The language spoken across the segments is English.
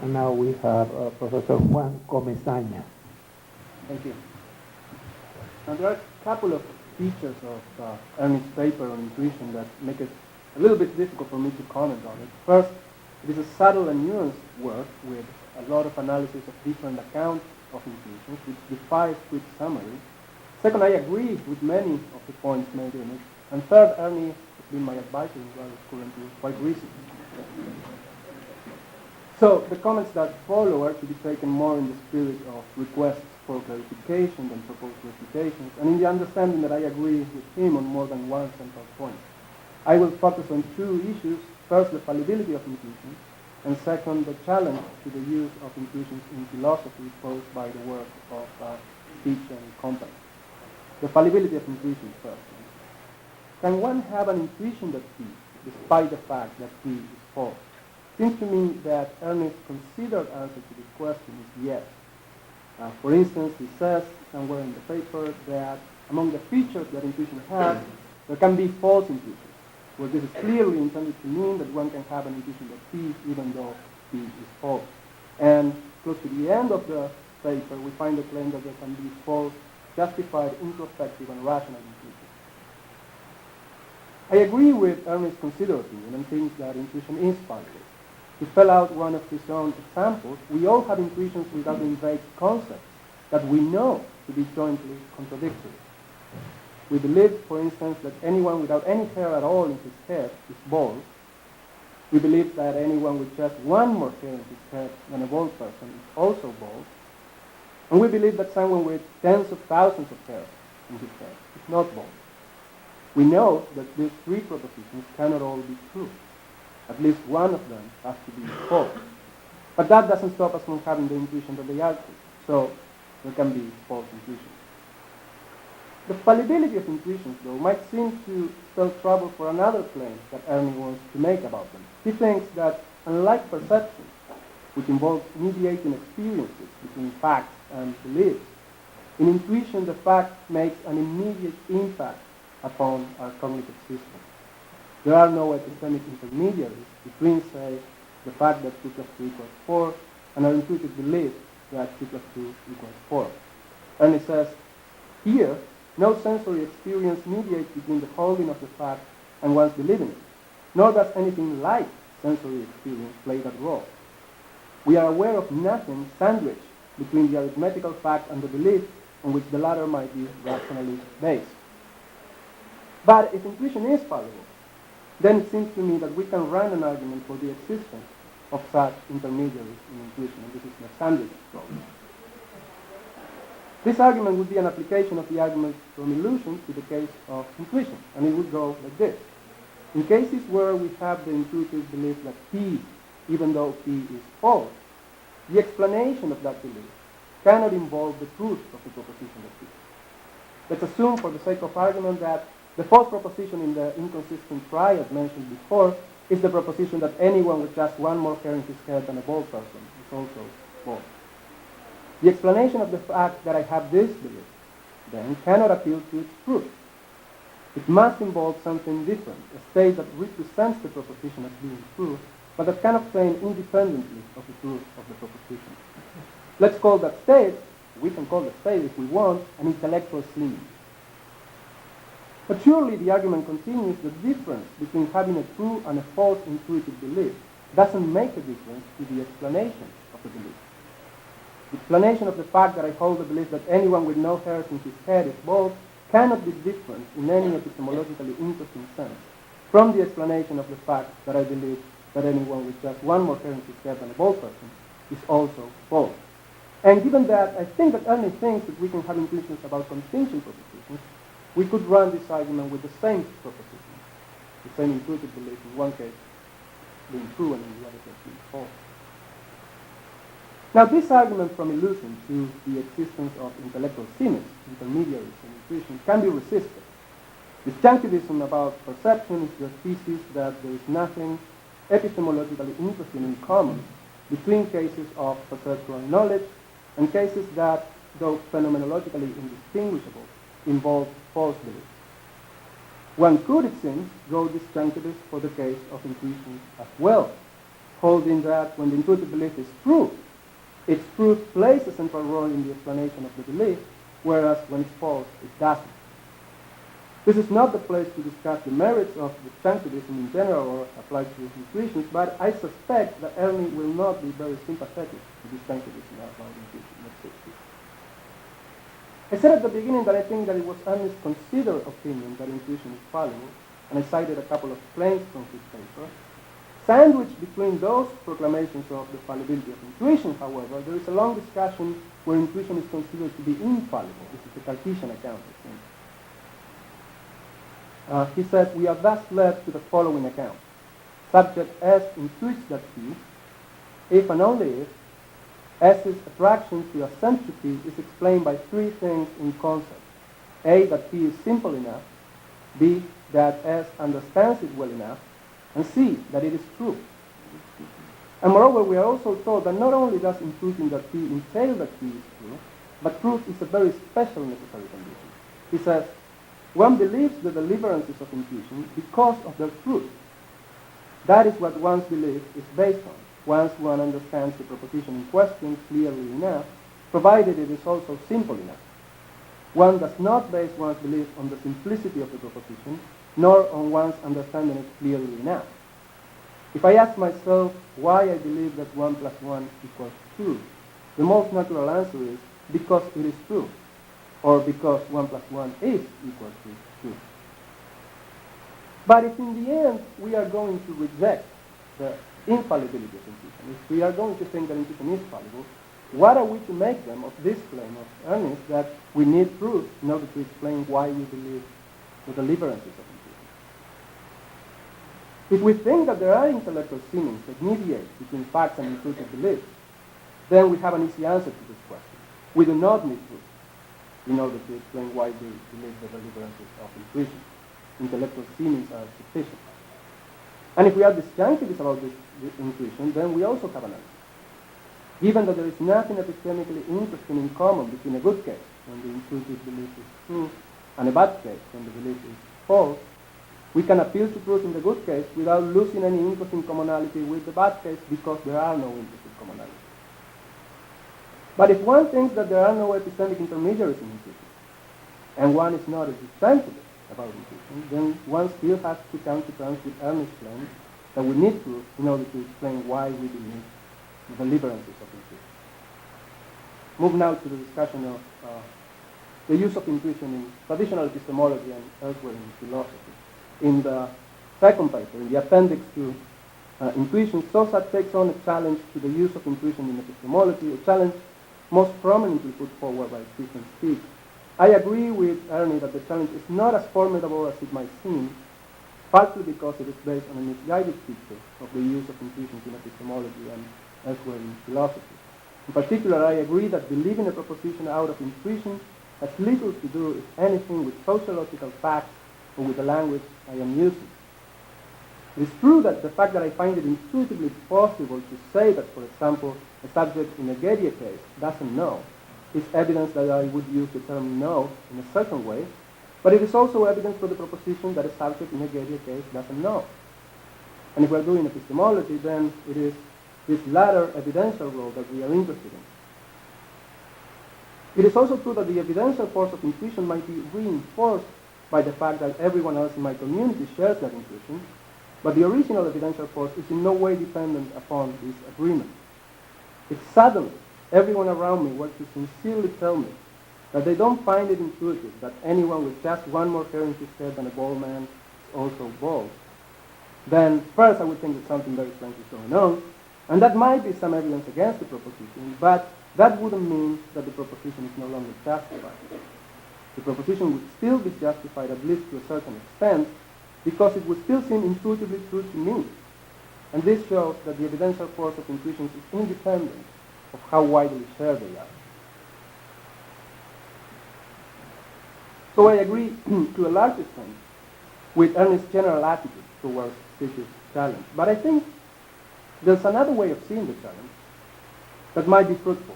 And now we have Professor Juan Comesaña. Thank you. Now there are a couple of features of Ernest's paper on intuition that make it a little bit difficult for me to comment on it. First, it is a subtle and nuanced work with a lot of analysis of different accounts of intuitions, which defies quick summary. Second, I agree with many of the points made in it. And third, Ernie has been my advisor in graduate school until quite recently. So the comments that follow are to be taken more in the spirit of requests for clarification than proposed refutations, and in the understanding that I agree with him on more than one central point. I will focus on two issues. First, the fallibility of intuitions, and second, the challenge to the use of intuitions in philosophy posed by the work of Speech and company. The fallibility of intuitions first. Can one have an intuition that P, despite the fact that P is false? Seems to me that Ernest's considered answer to this question is yes. For instance, he says somewhere in the paper that among the features that intuition has, there can be false intuitions. Well, this is clearly intended to mean that one can have an intuition that P even though P is false. And close to the end of the paper, we find the claim that there can be false, justified, introspective, and rational intuitions. I agree with Ernest's considered opinion and think that intuition is fallible. To spell out one of his own examples, we all have intuitions regarding vague concepts that we know to be jointly contradictory. We believe, for instance, that anyone without any hair at all in his head is bald. We believe that anyone with just one more hair in his head than a bald person is also bald. And we believe that someone with tens of thousands of hairs in his head is not bald. We know that these three propositions cannot all be true. At least one of them has to be false. But that doesn't stop us from having the intuition that they are true. So there can be false intuitions. The fallibility of intuitions, though, might seem to spell trouble for another claim that Ernie wants to make about them. He thinks that, unlike perception, which involves mediating experiences between facts and beliefs, in intuition the fact makes an immediate impact upon our cognitive system. There are no epistemic intermediaries between, say, the fact that 2 plus 2 equals 4 and our intuitive belief that 2 plus 2 equals 4. Ernie says, here, no sensory experience mediates between the holding of the fact and one's believing it, nor does anything like sensory experience play that role. We are aware of nothing sandwiched between the arithmetical fact and the belief on which the latter might be rationally based. But if intuition is fallible, then it seems to me that we can run an argument for the existence of such intermediaries in intuition, and this is the sandwich problem. This argument would be an application of the argument from illusion to the case of intuition, and it would go like this. In cases where we have the intuitive belief that P, even though P is false, the explanation of that belief cannot involve the truth of the proposition of P. Let's assume, for the sake of argument, that the false proposition in the inconsistent triad mentioned before is the proposition that anyone with just one more hair in his head than a bald person is also bald. The explanation of the fact that I have this belief, then, cannot appeal to its truth. It must involve something different, a state that represents the proposition as being true, but that can obtain independently of the truth of the proposition. Let's call that state, we can call the state if we want, an intellectual seeming. But surely the argument continues, the difference between having a true and a false intuitive belief doesn't make a difference to the explanation of the belief. The explanation of the fact that I hold the belief that anyone with no hairs in his head is bald cannot be different in any epistemologically interesting sense from the explanation of the fact that I believe that anyone with just one more hair in his head than a bald person is also bald. And given that, I think that Ernie thinks that we can have intuitions about contingent propositions, we could run this argument with the same proposition, the same intuitive belief in one case being true and in the other case being false. Now, this argument from illusion to the existence of intellectual seemings, intermediaries, and intuition can be resisted. Disjunctivism about perception is the thesis that there is nothing epistemologically interesting in common between cases of perceptual knowledge and cases that, though phenomenologically indistinguishable, involve false beliefs. One could, it seems, draw disjunctives for the case of intuition as well. holding that when the intuitive belief is true, its truth plays a central role in the explanation of the belief, whereas when it's false, it doesn't. This is not the place to discuss the merits of distinctivism in general or applied to intuitions, but I suspect that Ernie will not be very sympathetic to distinctivism about intuition. Let's see. I said at the beginning that I think that it was Ernie's considered opinion that intuition is fallible, and I cited a couple of claims from his paper. Sandwiched between those proclamations of the fallibility of intuition, however, there is a long discussion where intuition is considered to be infallible. This is the Cartesian account, I think. He says, we are thus led to the following account. Subject S intuits that P, if and only if S's attraction to a centipede is explained by three things in concept. A, that P is simple enough. B, that S understands it well enough. And C, that it is true. And moreover, we are also told that not only does intuiting that P entail that P is true, but truth is a very special necessary condition. He says, one believes the deliverances of intuition because of their truth. That is what one's belief is based on, once one understands the proposition in question clearly enough, provided it is also simple enough. One does not base one's belief on the simplicity of the proposition, nor on one's understanding it clearly enough. If I ask myself why I believe that 1 + 1 = 2, the most natural answer is because it is true, or because 1 + 1 is equal to 2. But if in the end we are going to reject the infallibility of intuition, if we are going to think that intuition is fallible, what are we to make them of this claim of Ernest that we need proof in order to explain why we believe the deliverances of intuition? If we think that there are intellectual seemings that mediate between facts and intuitive beliefs, then we have an easy answer to this question. We do not need proof in order to explain why we believe the deliverances of intuition. Intellectual seemings are sufficient. And if we are disjunctivist about this intuition, then we also have an answer. Given that there is nothing epistemically interesting in common between a good case, when the intuitive belief is true, and a bad case, when the belief is false, we can appeal to proof in the good case without losing any interesting commonality with the bad case because there are no interesting commonalities. But if one thinks that there are no epistemic intermediaries in intuition, and one is not a disjunctivist about intuition, then one still has to come to terms with Ernest's claim that we need proof in order to explain why we believe the deliverances of intuition. Move now to the discussion of the use of intuition in traditional epistemology and elsewhere in philosophy. In the second paper, in the appendix to intuition, Sosa takes on a challenge to the use of intuition in epistemology, a challenge most prominently put forward by Stephen Speed. I agree with Ernie that the challenge is not as formidable as it might seem, partly because it is based on a misguided picture of the use of intuition in epistemology and elsewhere in philosophy. In particular, I agree that believing a proposition out of intuition has little to do, if anything, with sociological facts or with the language I am using. It is true that the fact that I find it intuitively possible to say that, for example, a subject in a Gettier case doesn't know is evidence that I would use the term know in a certain way, but it is also evidence for the proposition that a subject in a Gettier case doesn't know. And if we're doing epistemology, then it is this latter evidential role that we are interested in. It is also true that the evidential force of intuition might be reinforced by the fact that everyone else in my community shares that intuition, but the original evidential force is in no way dependent upon this agreement. If suddenly everyone around me were to sincerely tell me that they don't find it intuitive that anyone with just one more hair in his head than a bald man is also bald, then first I would think that something very strange is going on, and that might be some evidence against the proposition, but that wouldn't mean that the proposition is no longer justified. The proposition would still be justified, at least to a certain extent, because it would still seem intuitively true to me. And this shows that the evidential force of intuitions is independent of how widely shared they are. So I agree to a large extent with Ernest's general attitude towards Stich's challenge. But I think there's another way of seeing the challenge that might be fruitful.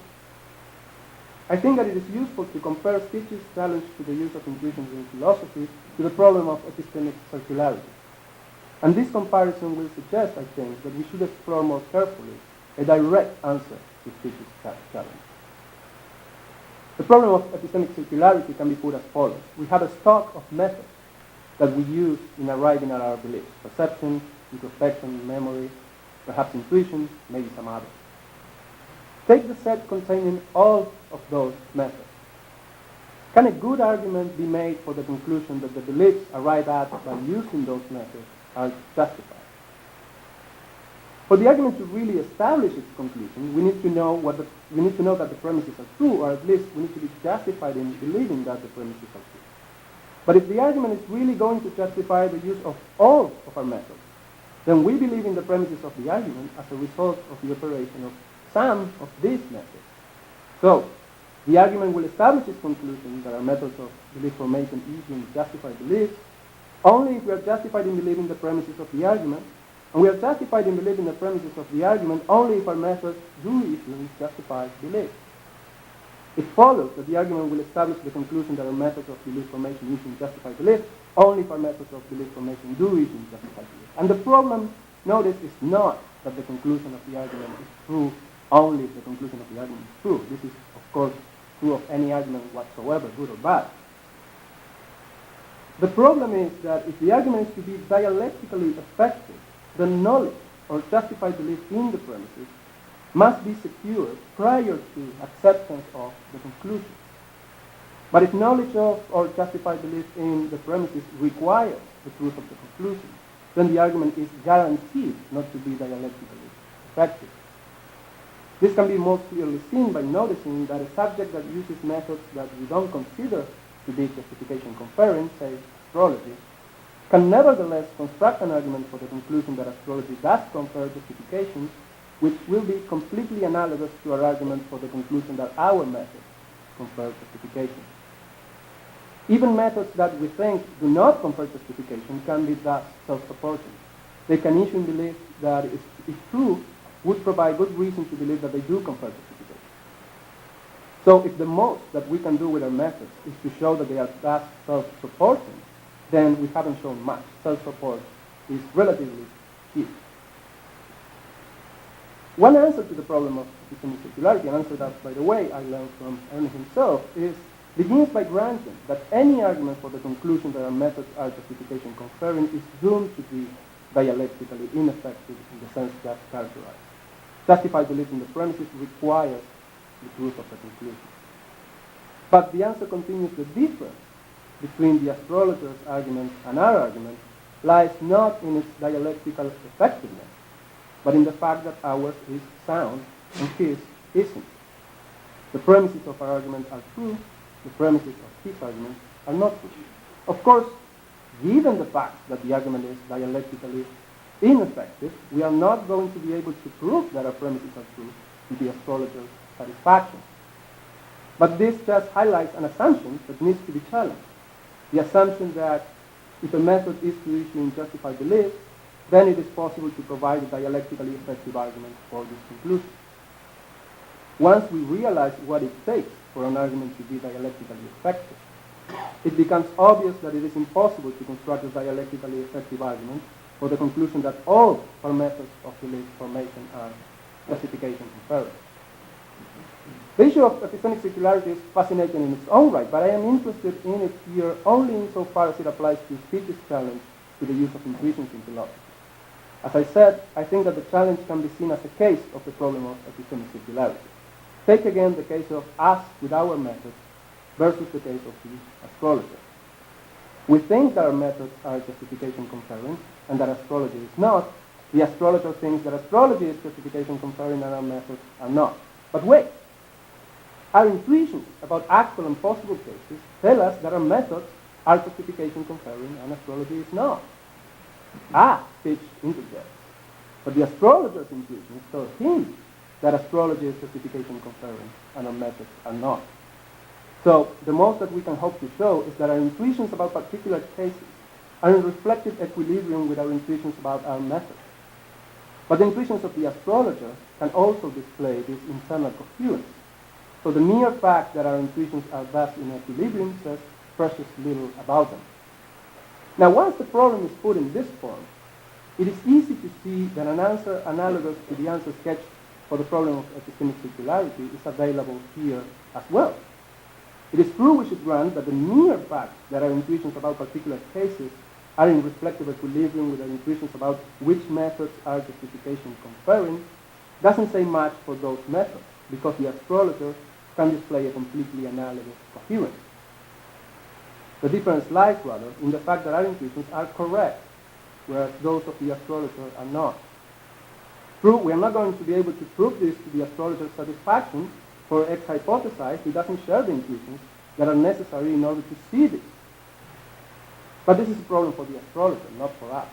I think that it is useful to compare Stich's challenge to the use of intuitions in philosophy to the problem of epistemic circularity. And this comparison will suggest, I think, that we should explore more carefully a direct answer to Fichte's challenge. The problem of epistemic circularity can be put as follows. We have a stock of methods that we use in arriving at our beliefs: perception, introspection, memory, perhaps intuition, maybe some others. Take the set containing all of those methods. Can a good argument be made for the conclusion that the beliefs arrived at by using those methods are justified? For the argument to really establish its conclusion, we need to know that the premises are true, or at least we need to be justified in believing that the premises are true. But if the argument is really going to justify the use of all of our methods, then we believe in the premises of the argument as a result of the operation of some of these methods. So, the argument will establish its conclusion that our methods of belief formation issue justify beliefs only if we are justified in believing the premises of the argument, and we are justified in believing the premises of the argument only if our methods do issue justified beliefs. It follows that the argument will establish the conclusion that our methods of belief formation issue justified beliefs only if our methods of belief formation do issue justified beliefs. And the problem, notice, is not that the conclusion of the argument is true only if the conclusion of the argument is true. This is, of course, true of any argument whatsoever, good or bad. The problem is that if the argument is to be dialectically effective, the knowledge or justified belief in the premises must be secured prior to acceptance of the conclusion. But if knowledge of or justified belief in the premises requires the truth of the conclusion, then the argument is guaranteed not to be dialectically effective. This can be most clearly seen by noticing that a subject that uses methods that we don't consider to be justification conferring, say astrology, can nevertheless construct an argument for the conclusion that astrology does confer justifications, which will be completely analogous to our argument for the conclusion that our methods confer justification. Even methods that we think do not confer justification can be thus self-supporting. They can issue belief that, if true, would provide good reason to believe that they do confer justification. So if the most that we can do with our methods is to show that they are thus self-supporting, then we haven't shown much. Self-support is relatively cheap. One answer to the problem of epistemic circularity, an answer that, by the way, I learned from Ernest himself, begins by granting that any argument for the conclusion that our methods are justification conferring is doomed to be dialectically ineffective in the sense just characterized. Justified belief in the premises requires the truth of the conclusion. But the answer continues: the difference between the astrologer's argument and our argument lies not in its dialectical effectiveness, but in the fact that ours is sound and his isn't. The premises of our argument are true, the premises of his argument are not true. Of course, given the fact that the argument is dialectically ineffective, we are not going to be able to prove that our premises are true to the astrologer's satisfaction. But this just highlights an assumption that needs to be challenged. The assumption that if a method is to issue in justified belief, then it is possible to provide a dialectically effective argument for this conclusion. Once we realize what it takes for an argument to be dialectically effective, it becomes obvious that it is impossible to construct a dialectically effective argument for the conclusion that all our methods of belief formation are justification conferring. The issue of epistemic circularity is fascinating in its own right, but I am interested in it here only insofar as it applies to Fichte's challenge to the use of intuitions in philosophy. As I said, I think that the challenge can be seen as a case of the problem of epistemic circularity. Take again the case of us with our methods versus the case of the astrologer. We think that our methods are justification conferring and that astrology is not. The astrologer thinks that astrology is justification conferring and our methods are not. But wait, our intuitions about actual and possible cases tell us that our methods are justification conferring and astrology is not. Fichte interjects. But the astrologer's intuitions tell him that astrology is justification conferring and our methods are not. So the most that we can hope to show is that our intuitions about particular cases are in reflective equilibrium with our intuitions about our methods. But the intuitions of the astrologer can also display this internal coherence. So the mere fact that our intuitions are thus in equilibrium says precious little about them. Now, once the problem is put in this form, it is easy to see that an answer analogous to the answer sketched for the problem of epistemic circularity is available here as well. It is true, we should grant, that the mere fact that our intuitions about particular cases are in reflective equilibrium with our intuitions about which methods are justification conferring doesn't say much for those methods, because the astrologer can display a completely analogous coherence. The difference lies, rather, in the fact that our intuitions are correct, whereas those of the astrologer are not. True, we are not going to be able to prove this to the astrologer's satisfaction, for X hypothesized he doesn't share the intuitions that are necessary in order to see this. But this is a problem for the astrologer, not for us.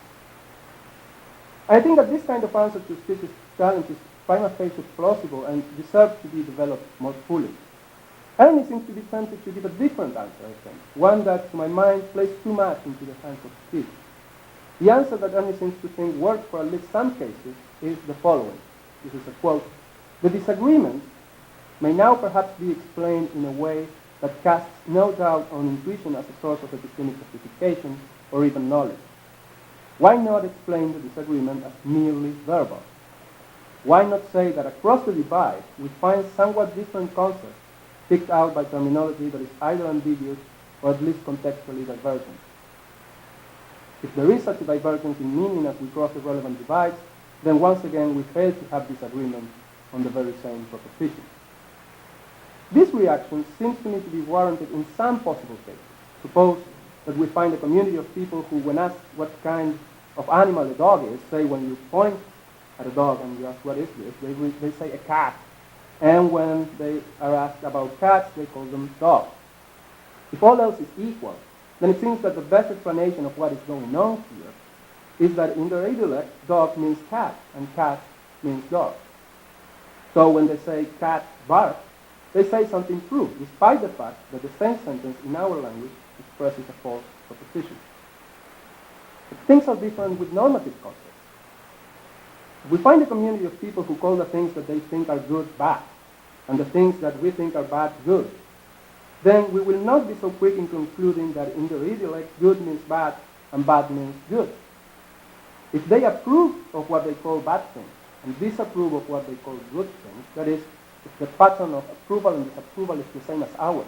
I think that this kind of answer to Spitz's challenge is prima facie plausible and deserves to be developed more fully. Ernie seems to be tempted to give a different answer, I think, one that, to my mind, plays too much into the hands of Spitz. The answer that Ernie seems to think works for at least some cases is the following. This is a quote. The disagreement may now perhaps be explained in a way that casts no doubt on intuition as a source of epistemic justification or even knowledge. Why not explain the disagreement as merely verbal? Why not say that across the divide we find somewhat different concepts picked out by terminology that is either ambiguous or at least contextually divergent? If there is such a divergence in meaning as we cross the relevant divides, then once again we fail to have disagreement on the very same proposition. This reaction seems to me to be warranted in some possible cases. Suppose that we find a community of people who, when asked what kind of animal a dog is, say when you point at a dog and you ask what is this, they say a cat. And when they are asked about cats, they call them dogs. If all else is equal, then it seems that the best explanation of what is going on here is that in the idiolect, dog means cat, and cat means dog. So when they say cat barks, they say something true, despite the fact that the same sentence in our language expresses a false proposition. But things are different with normative concepts. If we find a community of people who call the things that they think are good bad, and the things that we think are bad good, then we will not be so quick in concluding that in the idiolect good means bad and bad means good. If they approve of what they call bad things and disapprove of what they call good things, that is, if the pattern of approval and disapproval is the same as ours,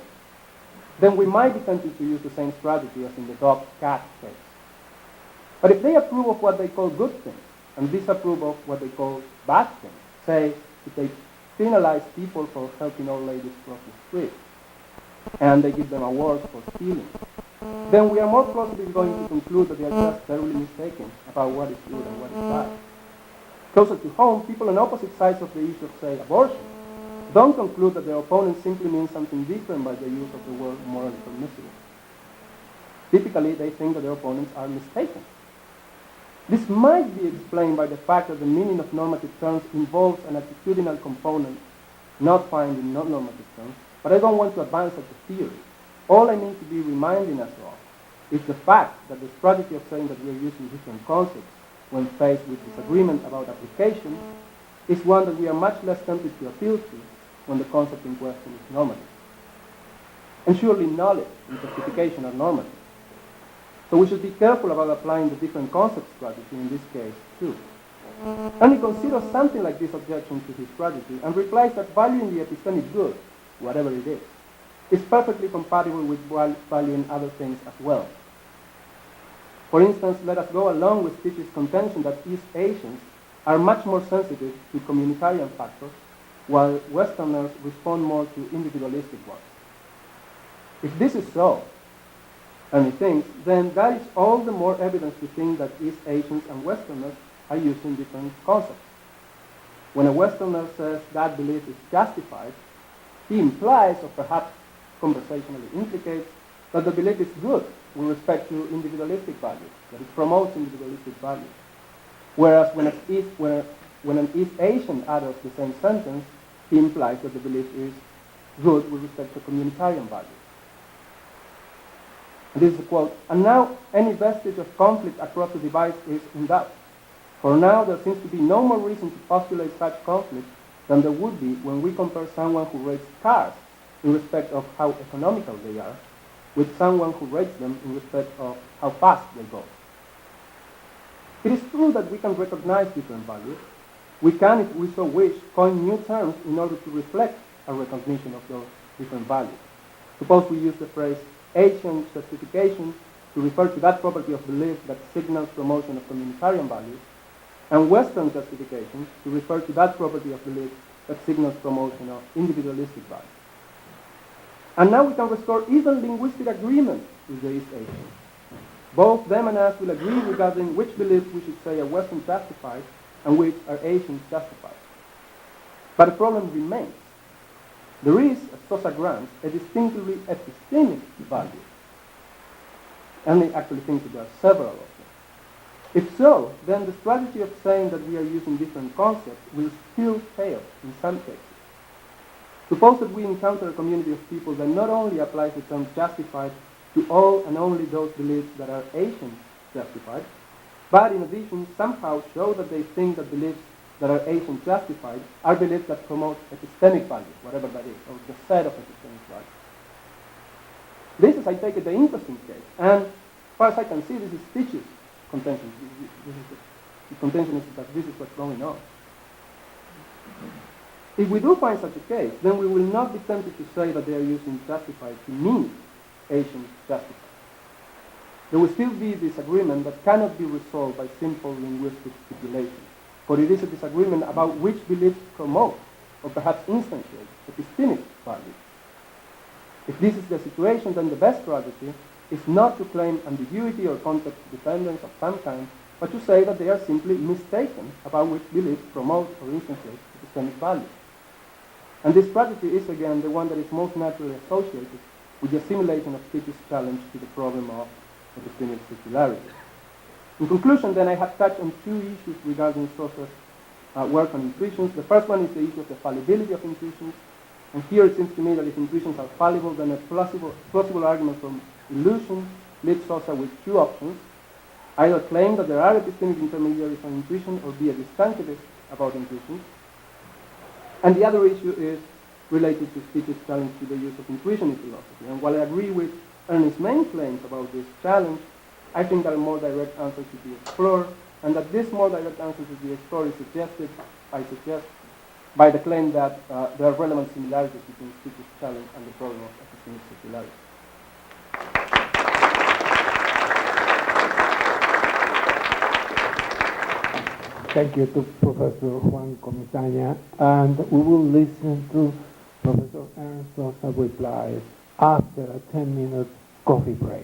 then we might be tempted to use the same strategy as in the dog-cat case. But if they approve of what they call good things and disapprove of what they call bad things, say, if they penalize people for helping old ladies cross the street, and they give them awards for stealing, then we are more plausibly going to conclude that they are just terribly mistaken about what is good and what is bad. Closer to home, people on opposite sides of the issue of, say, abortion, don't conclude that their opponent simply means something different by the use of the word morally permissible. Typically, they think that their opponents are mistaken. This might be explained by the fact that the meaning of normative terms involves an attitudinal component not found in non-normative terms, but I don't want to advance such a theory. All I need to be reminding us of is the fact that the strategy of saying that we are using different concepts when faced with disagreement about application is one that we are much less tempted to appeal to when the concept in question is normative. And surely knowledge and justification are normative. So we should be careful about applying the different concept strategy in this case too. And he considers something like this objection to his strategy and replies that valuing the epistemic good, whatever it is perfectly compatible with valuing other things as well. For instance, let us go along with Spitz's contention that East Asians are much more sensitive to communitarian factors, while Westerners respond more to individualistic ones. If this is so, and he thinks, then that is all the more evidence to think that East Asians and Westerners are using different concepts. When a Westerner says that belief is justified, he implies, or perhaps conversationally implicates, that the belief is good with respect to individualistic values, that it promotes individualistic values. Whereas when an East Asian utters the same sentence, he implies that the belief is good with respect to communitarian values. And this is a quote, and now any vestige of conflict across the divide is in doubt. For now there seems to be no more reason to postulate such conflict than there would be when we compare someone who rates cars in respect of how economical they are with someone who rates them in respect of how fast they go. It is true that we can recognize different values. We can, if we so wish, coin new terms in order to reflect a recognition of those different values. Suppose we use the phrase Asian justification to refer to that property of belief that signals promotion of communitarian values, and Western justification to refer to that property of belief that signals promotion of individualistic values. And now we can restore even linguistic agreement with the East Asians. Both them and us will agree regarding which beliefs we should say are Western justified and which are Asian justified. But a problem remains. There is, as Sosa grants, a distinctively epistemic value. And I actually think that there are several of them. If so, then the strategy of saying that we are using different concepts will still fail in some cases. Suppose that we encounter a community of people that not only applies the term justified to all and only those beliefs that are Asian justified, but in addition somehow show that they think that beliefs that are Asian justified are beliefs that promote epistemic values, whatever that is, or the set of epistemic values. This is, I take it, the interesting case. And as far as I can see, this is Stitch's contention. The contention is that this is what's going on. If we do find such a case, then we will not be tempted to say that they are using justified to mean Asian justified. There will still be disagreement that cannot be resolved by simple linguistic stipulation, for it is a disagreement about which beliefs promote, or perhaps instantiate, epistemic values. If this is the situation, then the best strategy is not to claim ambiguity or context dependence of some kind, but to say that they are simply mistaken about which beliefs promote or instantiate epistemic values. And this strategy is, again, the one that is most naturally associated with the assimilation of Stitch's challenge to the problem of epistemic circularity. In conclusion, then, I have touched on two issues regarding Sosa's work on intuitions. The first one is the issue of the fallibility of intuitions. And here it seems to me that if intuitions are fallible, then a plausible argument from illusion leaves Sosa with two options. Either claim that there are epistemic intermediaries on intuition or be a distinctivist about intuitions. And the other issue is related to Stitch's challenge to the use of intuition in philosophy. And while I agree with Ernest's main claims about this challenge, I think that a more direct answer should be explored, and that this more direct answer should be explored is suggested, I suggest, by the claim that there are relevant similarities between Stitch's challenge and the problem of epistemic circularity. Thank you to Professor Juan Comesaña, and we will listen to Professor Ernst Sosa replies after a 10-minute coffee break.